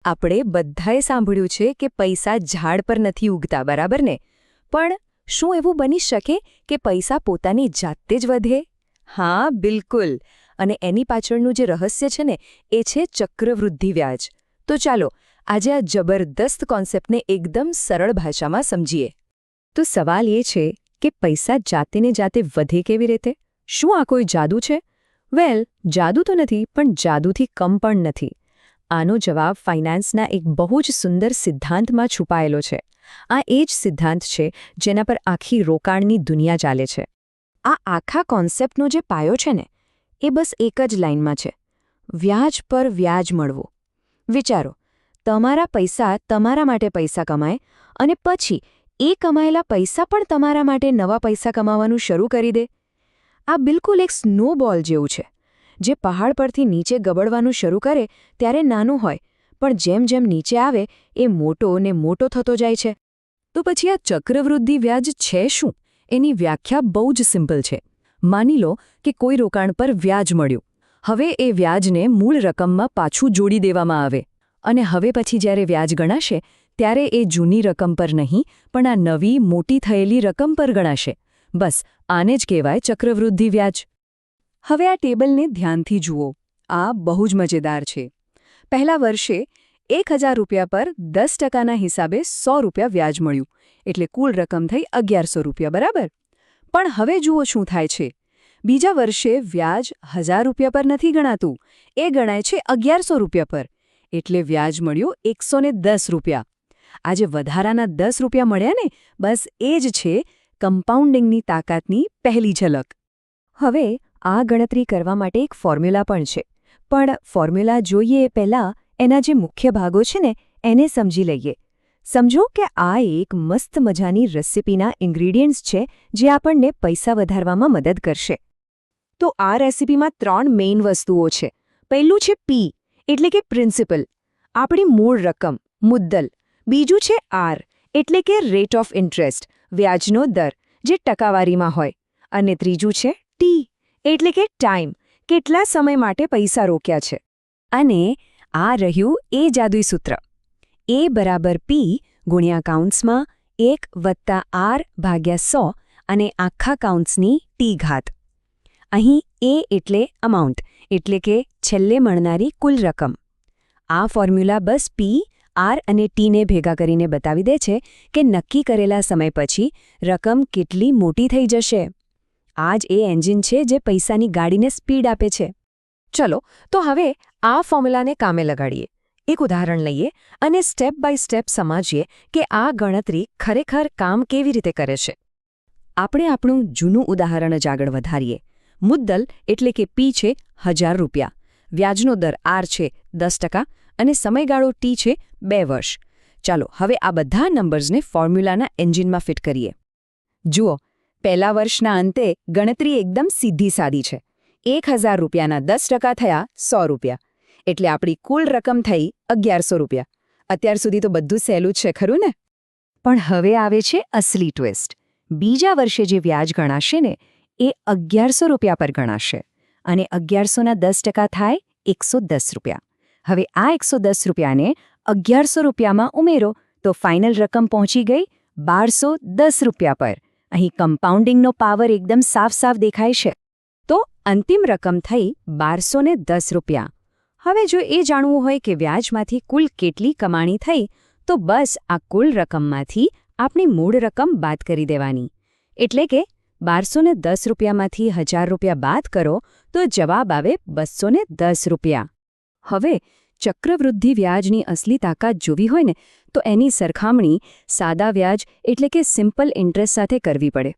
આપણે બધાએ સાંભળ્યું છે કે પૈસા ઝાડ પર નથી ઉગતા, બરાબર ને? પણ શું એવું બની શકે કે પૈસા પોતાની જાતે જ વધે? હા, બિલકુલ. અને એની પાછળનું જે રહસ્ય છે ને, એ છે ચક્રવૃદ્ધિ વ્યાજ. તો ચાલો આજે આ જબરદસ્ત કોન્સેપ્ટને એકદમ સરળ ભાષામાં સમજીએ. તો સવાલ એ છે કે પૈસા જાતે ને જાતે વધે કેવી રીતે? શું આ કોઈ જાદુ છે? વેલ, જાદુ તો નથી, પણ જાદુથી કમ પણ નથી. આનો જવાબ ફાઇનાન્સના એક બહુ જ સુંદર સિદ્ધાંતમાં છુપાયેલો છે. આ એ જ સિદ્ધાંત છે જેના પર આખી રોકાણની દુનિયા ચાલે છે. આ આખા કોન્સેપ્ટનો જે પાયો છે ને, એ બસ એક જ લાઇનમાં છે: વ્યાજ પર વ્યાજ મળવું. વિચારો, તમારા પૈસા તમારા માટે પૈસા કમાય અને પછી એ કમાયેલા પૈસા પણ તમારા માટે નવા પૈસા કમાવાનું શરૂ કરી દે. આ બિલકુલ એક સ્નોબોલ જેવું છે, જે પહાડ પરથી નીચે ગબડવાનું શરૂ કરે ત્યારે નાનું હોય, પણ જેમ જેમ નીચે આવે એ મોટો ને મોટો થતો જાય છે. તો પછી આ ચક્રવૃદ્ધિ વ્યાજ છે શું? એની વ્યાખ્યા બહુ જ સિમ્પલ છે. માની લો કે કોઈ રોકાણ પર વ્યાજ મળ્યું. હવે એ વ્યાજને મૂળ રકમમાં પાછું જોડી દેવામાં આવે, અને હવે પછી જ્યારે વ્યાજ ગણાશે ત્યારે એ જૂની રકમ પર નહીં, પણ આ નવી મોટી થયેલી રકમ પર ગણાશે. બસ આને જ કહેવાય ચક્રવૃદ્ધિ વ્યાજ. હવે આ ટેબલને ધ્યાનથી જુઓ. આ બહુ જ મજેદાર છે. પહેલા વર્ષે 1000 રૂપિયા પર 10%ના હિસાબે 100 રૂપિયા વ્યાજ મળ્યું, એટલે કુલ રકમ થઈ 1100 રૂપિયા, બરાબર? પણ હવે જુઓ શું થાય છે. બીજા વર્ષે વ્યાજ 1000 રૂપિયા પર નથી ગણાતું, એ ગણાય છે 1100 રૂપિયા પર, એટલે વ્યાજ મળ્યું 110 રૂપિયા. આ જે વધારાના 10 રૂપિયા મળ્યા ને, બસ એ જ છે કમ્પાઉન્ડિંગની તાકાતની પહેલી ઝલક. હવે આ ગણતરી કરવા માટે એક ફોર્મ્યુલા પણ છે, પણ ફોર્મ્યુલા જોઈએ એ પહેલાં એના જે મુખ્ય ભાગો છે ને, એને સમજી લઈએ. સમજો કે આ એક મસ્ત મજાની રેસિપીના ઇન્ગ્રીડિયન્ટ્સ છે જે આપણને પૈસા વધારવામાં મદદ કરશે. તો આ રેસિપીમાં 3 મેઇન વસ્તુઓ છે. પહેલું છે પી, એટલે કે પ્રિન્સિપલ, આપણી મૂળ રકમ, મુદ્દલ. બીજું છે આર, એટલે કે રેટ ઓફ ઇન્ટરેસ્ટ, વ્યાજનો દર, જે ટકાવારીમાં હોય. અને ત્રીજું છે ટી, એટલે કે ટાઈમ, કેટલા સમય માટે પૈસા રોક્યા છે. અને આ રહ્યું એ જાદુઈ સૂત્ર: એ બરાબર પી ગુણ્યા કાઉન્ટ્સમાં 1 + આર ભાગ્યા 100 અને આખા કાઉન્ટ્સની ટી ઘાત. અહીં એ એટલે અમાઉન્ટ, એટલે કે છેલ્લે મળનારી કુલ રકમ. આ ફોર્મ્યુલા બસ પી, આર અને ટીને ભેગા કરીને બતાવી દે છે કે નક્કી કરેલા સમય પછી રકમ કેટલી મોટી થઈ જશે. આ જ એ એન્જિન છે જે પૈસાની ગાડીને સ્પીડ આપે છે. ચલો, તો હવે આ ફોર્મ્યુલાને કામે લગાડીએ. એક ઉદાહરણ લઈએ અને સ્ટેપ બાય સ્ટેપ સમજીએ કે આ ગણતરી ખરેખર કામ કેવી રીતે કરે છે. આપણે આપણું જૂનું ઉદાહરણ જ આગળ વધારીએ. મુદ્દલ એટલે કે પી છે 1000 રૂપિયા, વ્યાજનો દર આર છે 10% અને સમયગાળો ટી છે 2 વર્ષ. ચાલો હવે આ બધા નંબર્સને ફોર્મ્યુલાના એન્જિનમાં ફિટ કરીએ. જુઓ, પહેલા વર્ષના અંતે ગણતરી એકદમ સીધી સાદી છે. 1000 રૂપિયાના 10% થયા 100 રૂપિયા, એટલે આપણી કુલ રકમ થઈ 1100 રૂપિયા. અત્યાર સુધી તો બધું સહેલું જ છે, ખરું ને? પણ હવે આવે છે અસલી ટ્વિસ્ટ. બીજા વર્ષે જે વ્યાજ ગણાશે ને, એ 1100 રૂપિયા પર ગણાશે, અને 1100ના 10% થાય 110 રૂપિયા. હવે આ 110 રૂપિયાને 1100 રૂપિયામાં ઉમેરો તો ફાઇનલ રકમ પહોંચી ગઈ 1210 રૂપિયા પર. અહીં કમ્પાઉન્ડિંગનો પાવર એકદમ સાફ દેખાય છે. તો અંતિમ રકમ થઈ 1210 રૂપિયા. હવે જો એ જાણવું હોય કે વ્યાજમાંથી કુલ કેટલી કમાણી થઈ, તો બસ આ કુલ રકમમાંથી આપણી મૂળ રકમ બાદ કરી દેવાની. એટલે કે 1210 રૂપિયામાંથી 1000 રૂપિયા બાદ કરો તો જવાબ આવે 210 રૂપિયા. હવે ચક્રવૃદ્ધિ વ્યાજની અસલી તાકાત જોવી હોય ને, તો એની સરખામણી સાદા વ્યાજ એટલે કે સિમ્પલ ઇન્ટરેસ્ટ સાથે કરવી પડે.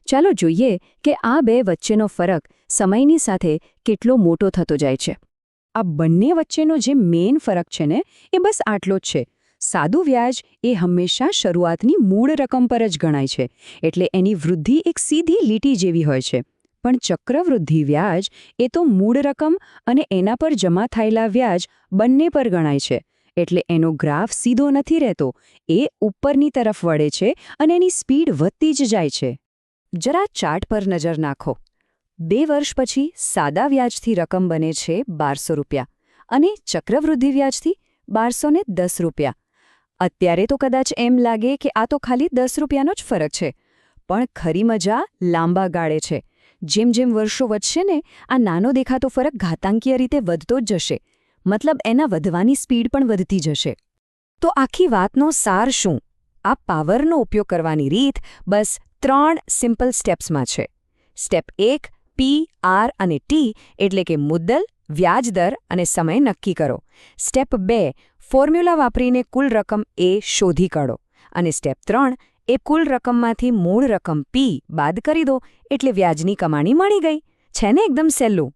ચાલો જોઈએ કે આ બે વચ્ચેનો ફરક સમયની સાથે કેટલો મોટો થતો જાય છે. આ બંને વચ્ચેનો જે મેઇન ફરક છે ને, એ બસ આટલો જ છે. સાદું વ્યાજ એ હંમેશા શરૂઆતની મૂળ રકમ પર જ ગણાય છે, એટલે એની વૃદ્ધિ એક સીધી લીટી જેવી હોય છે. પણ ચક્રવૃદ્ધિ વ્યાજ એ તો મૂળ રકમ અને એના પર જમા થયેલા વ્યાજ બંને પર ગણાય છે, એટલે એનો ગ્રાફ સીધો નથી રહેતો, એ ઉપરની તરફ વળે છે અને એની સ્પીડ વધતી જ જાય છે. જરા ચાર્ટ પર નજર નાખો. 2 વર્ષ પછી સાદા વ્યાજથી રકમ બને છે 1200 રૂપિયા અને ચક્રવૃદ્ધિ વ્યાજથી ₹1210. અત્યારે તો કદાચ એમ લાગે કે આ તો ખાલી 10 રૂપિયાનો જ ફરક છે, પણ ખરી મજા લાંબા ગાળે છે. જેમ જેમ વર્ષો વધશે ને, આ નાનો દેખાતો ફરક ઘાતાંકીય રીતે વધતો જ જશે. મતલબ એના વધવાની સ્પીડ પણ વધતી જશે. તો આખી વાતનો સાર શું? આ પાવરનો ઉપયોગ કરવાની રીત બસ 3 સિમ્પલ સ્ટેપ્સમાં છે. સ્ટેપ 1, P, R અને T એટલે કે મુદ્દલ, વ્યાજદર અને સમય નક્કી કરો. સ્ટેપ 2, ફોર્મ્યુલા વાપરીને કુલ રકમ A શોધી કાઢો. અને સ્ટેપ 3, એ કુલ રકમમાંથી મૂળ રકમ P બાદ કરી દો એટલે વ્યાજની કમાણી મળી ગઈ. છે ને એકદમ સહેલું?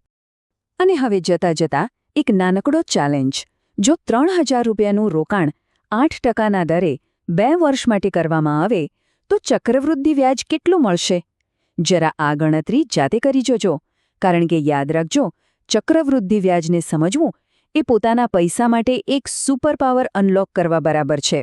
અને હવે જતાં જતાં એક નાનકડો ચેલેન્જ. જો 3000 રૂપિયાનું રોકાણ 8%ના દરે 2 વર્ષ માટે કરવામાં આવે તો ચક્રવૃદ્ધિ વ્યાજ કેટલું મળશે? જરા આ ગણતરી જાતે કરી જોજો. કારણ કે યાદ રાખજો, ચક્રવૃદ્ધિ વ્યાજને સમજવું એ પોતાના પૈસા માટે એક સુપર પાવર અનલોક કરવા બરાબર છે.